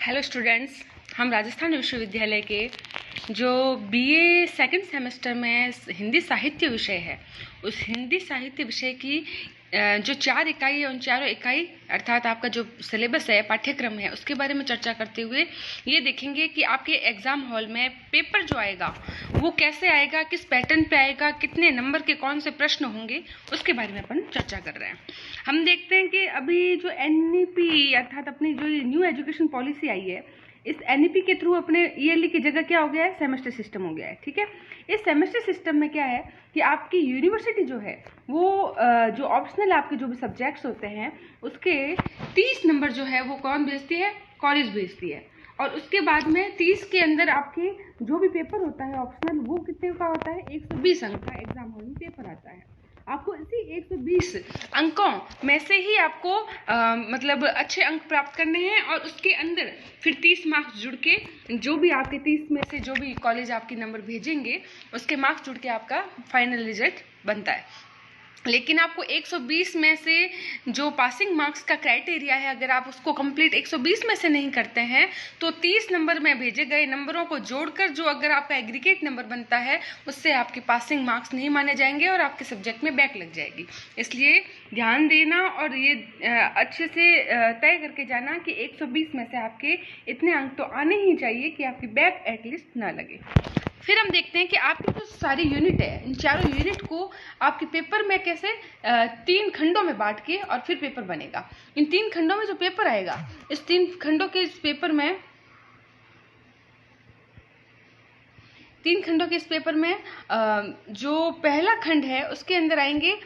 Hello students, हम राजस्थान विश्वविद्यालय के जो बीए सेकंड सेमेस्टर में हिंदी साहित्य विषय है, उस हिंदी साहित्य विषय की जो 4 इकाई है, उन चारों इकाई अर्थात आपका जो सिलेबस है, पाठ्यक्रम है, उसके बारे में चर्चा करते हुए ये देखेंगे कि आपके एग्ज़ाम हॉल में पेपर जो आएगा वो कैसे आएगा, किस पैटर्न पे आएगा, कितने नंबर के कौन से प्रश्न होंगे, उसके बारे में अपन चर्चा कर रहे हैं। हम देखते हैं कि अभी जो एनईपी अर्थात अपनी जो न्यू एजुकेशन पॉलिसी आई है, इस एनईपी के थ्रू अपने ईयरली की जगह क्या हो गया है, सेमेस्टर सिस्टम हो गया है। ठीक है, इस सेमेस्टर सिस्टम में क्या है कि आपकी यूनिवर्सिटी जो है वो जो ऑप्शनल आपके जो भी सब्जेक्ट्स होते हैं उसके 30 नंबर जो है वो कौन भेजती है, कॉलेज भेजती है। और उसके बाद में 30 के अंदर आपके जो भी पेपर होता है ऑप्शनल, वो कितने का होता है, 120 अंक का एग्जाम हॉल में पेपर आता है। आपको इसी 120 अंकों में से ही आपको मतलब अच्छे अंक प्राप्त करने हैं और उसके अंदर फिर 30 मार्क्स जुड़ के जो भी आपके 30 में से जो भी कॉलेज आपके नंबर भेजेंगे उसके मार्क्स जुड़ के आपका फाइनल रिजल्ट बनता है। लेकिन आपको 120 में से जो पासिंग मार्क्स का क्राइटेरिया है, अगर आप उसको कंप्लीट 120 में से नहीं करते हैं तो 30 नंबर में भेजे गए नंबरों को जोड़कर जो अगर आपका एग्रीगेट नंबर बनता है उससे आपके पासिंग मार्क्स नहीं माने जाएंगे और आपके सब्जेक्ट में बैक लग जाएगी। इसलिए ध्यान देना और ये अच्छे से तय करके जाना कि 120 में से आपके इतने अंक तो आने ही चाहिए कि आपकी बैक एटलीस्ट ना लगे। फिर हम देखते हैं कि आपकी जो सारी यूनिट है, इन चारों यूनिट को आपके पेपर में कैसे 3 खंडों में बांट के और फिर पेपर बनेगा। इन 3 खंडों में जो पेपर आएगा, इस 3 खंडों के इस पेपर में 3 खंडों के इस पेपर में जो पहला खंड है उसके अंदर आएंगे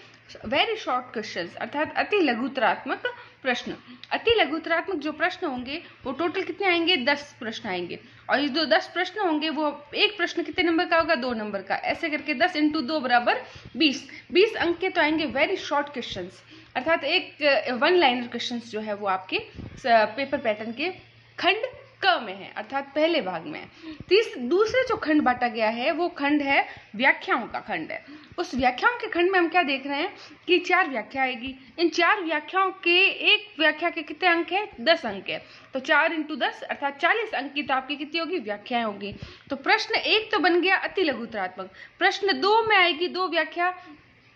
वेरी शॉर्ट क्वेश्चंस अर्थात अति लघुतरात्मक प्रश्न। अति लघुतरात्मक जो प्रश्न होंगे वो टोटल कितने आएंगे, 10 प्रश्न आएंगे। और ये जो 10 प्रश्न होंगे वो एक प्रश्न कितने नंबर का होगा, 2 नंबर का। ऐसे करके 10 × 2 बराबर 20 अंक के तो आएंगे वेरी शॉर्ट क्वेश्चंस अर्थात एक 1 लाइनर क्वेश्चंस जो है वो आपके पेपर पैटर्न के खंड क में है अर्थात पहले भाग में। दूसरे जो खंड बांटा गया है वो खंड है व्याख्याओं का खंड है। उस व्याख्याओं के खंड में हम क्या देख रहे हैं कि 4 व्याख्या आएगी। इन 4 व्याख्याओं के एक व्याख्या के कितने अंक हैं, 10 अंक है। तो 4 × 10 अर्थात 40 अंक की तो आपकी कितनी होगी, व्याख्याएं होगी। तो प्रश्न 1 तो बन गया अति लघुतरात्मक। प्रश्न 2 में आएगी 2 व्याख्या,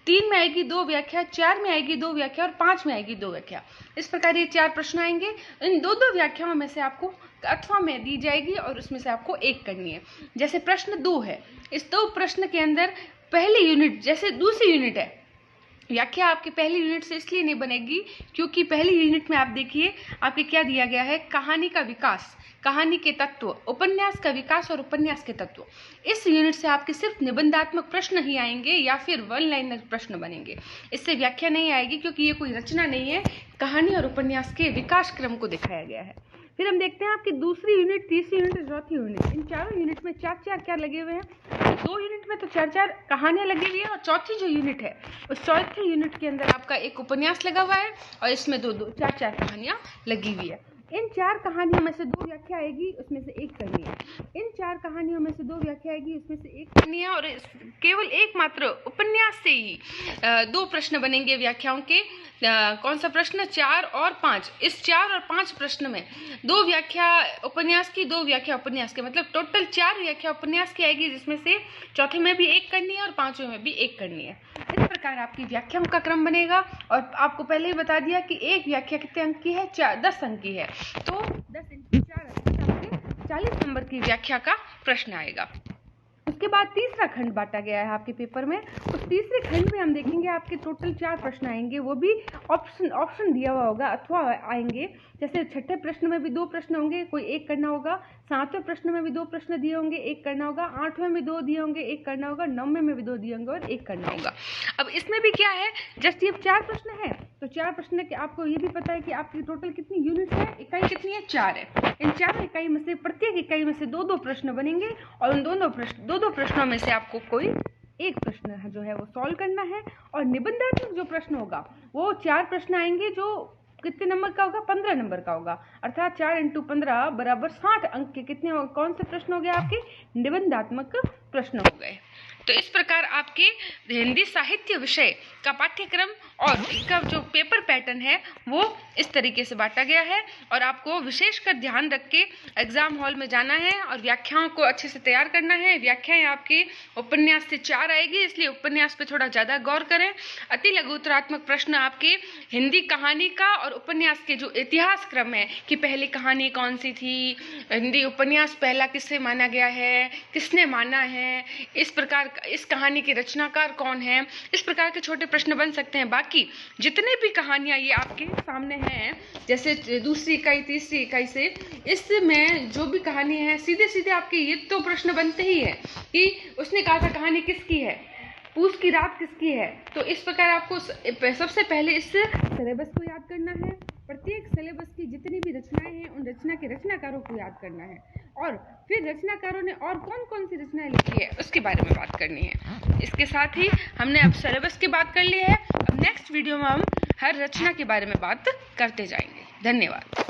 3 में आएगी 2 व्याख्या, 4 में आएगी 2 व्याख्या और 5 में आएगी 2 व्याख्या। इस प्रकार ये 4 प्रश्न आएंगे। इन 2 व्याख्याओं में से आपको अथवा में दी जाएगी और उसमें से आपको एक करनी है। जैसे प्रश्न 2 है, इस 2 प्रश्न के अंदर पहली यूनिट जैसे दूसरी यूनिट है, व्याख्या आपकी पहली यूनिट से इसलिए नहीं बनेगी क्योंकि पहली यूनिट में आप देखिए आपके क्या दिया गया है, कहानी का विकास, कहानी के तत्व, उपन्यास का विकास और उपन्यास के तत्व। इस यूनिट से आपके सिर्फ निबंधात्मक प्रश्न ही आएंगे या फिर 1 लाइनर प्रश्न बनेंगे। इससे व्याख्या नहीं आएगी क्योंकि ये कोई रचना नहीं है, कहानी और उपन्यास के विकास क्रम को दिखाया गया है। फिर हम देखते हैं आपकी दूसरी यूनिट, तीसरी यूनिट और चौथी यूनिट। इन चारों यूनिट में 4-4 क्या लगे हुए हैं, 2 यूनिट में तो 4-4 कहानियां लगी हुई है और चौथी जो यूनिट है उस चौथी यूनिट के अंदर आपका एक उपन्यास लगा हुआ है और इसमें 4-4 कहानियां लगी हुई है। इन 4 कहानियों में से 2 व्याख्या आएगी, उसमें से एक करनी है। इन 4 कहानियों में से 2 व्याख्या आएगी, उसमें से एक करनी है और केवल एक मात्र उपन्यास से ही 2 प्रश्न बनेंगे व्याख्याओं के। कौन सा प्रश्न, 4 और 5। इस 4 और 5 प्रश्न में 2 व्याख्या उपन्यास की, 2 व्याख्या उपन्यास के, मतलब टोटल 4 व्याख्या उपन्यास की आएगी, जिसमें से चौथे में भी एक करनी है और 5वें में भी एक करनी है। इस प्रकार आपकी व्याख्याओं का क्रम बनेगा। और आपको पहले ही बता दिया कि एक व्याख्या कितने अंक की है, 10 अंक की है। तो 10 × 4 आपके 40 नंबर की व्याख्या का प्रश्न आएगा। उसके बाद तीसरा खंड बांटा गया है आपके पेपर में। उस तीसरे खंड में हम देखेंगे आपके टोटल 4 प्रश्न आएंगे, वो भी ऑप्शन दिया हुआ होगा अथवा आएंगे। जैसे छठे प्रश्न में भी 2 प्रश्न होंगे, कोई एक करना होगा। 7वें प्रश्न में भी 2 प्रश्न दिए होंगे, एक करना होगा। 8वें में 2 दिए होंगे, एक करना होगा। 9वें में भी 2 दिए होंगे और एक करना होगा। अब इसमें भी क्या है, जस्ट ये 4 प्रश्न है तो 4 प्रश्न के आपको ये भी पता है कि आपकी टोटल कितनी यूनिट है, इकाई कितनी है, 4 है। इन 4 इकाई में से प्रत्येक इकाई में से 2-2 प्रश्न बनेंगे और उन 2 प्रश्नों में से आपको कोई एक प्रश्न जो है वो सॉल्व करना है। और निबंधात्मक जो प्रश्न होगा वो 4 प्रश्न आएंगे जो कितने नंबर का होगा, 15 नंबर का होगा अर्थात 4 × 15 बराबर 60 अंक के कितने, कौन से प्रश्न हो गए आपके, निबंधात्मक प्रश्न हो गए। तो इस प्रकार आपके हिंदी साहित्य विषय का पाठ्यक्रम और इसका जो पेपर पैटर्न है वो इस तरीके से बांटा गया है, और आपको विशेषकर ध्यान रख के एग्जाम हॉल में जाना है और व्याख्याओं को अच्छे से तैयार करना है। व्याख्याएं आपके उपन्यास से 4 आएगी, इसलिए उपन्यास पे थोड़ा ज़्यादा गौर करें। अति लघु उत्तरात्मक प्रश्न आपके हिंदी कहानी का और उपन्यास के जो इतिहास क्रम है कि पहली कहानी कौन सी थी, हिंदी उपन्यास पहला किससे माना गया है, किसने माना है, इस प्रकार इस कहानी के रचनाकार कौन है, इस प्रकार के छोटे प्रश्न बन सकते हैं। बाकी जितने भी कहानियां ये आपके सामने हैं, जैसे दूसरी इकाई तीसरी इकाई से, इसमें जो भी कहानी है सीधे सीधे आपके ये तो प्रश्न बनते ही है कि उसने कहा था कहानी किसकी है, पूस की रात किसकी है। तो इस प्रकार आपको सबसे पहले इस सिलेबस को याद करना है, प्रत्येक सिलेबस की जितनी भी रचनाएं हैं उन रचना के रचनाकारों को याद करना है, और फिर रचनाकारों ने और कौन कौन सी रचनाएं लिखी है उसके बारे में बात करनी है। इसके साथ ही हमने अब सिलेबस की बात कर ली है। अब नेक्स्ट वीडियो में हम हर रचना के बारे में बात करते जाएंगे। धन्यवाद।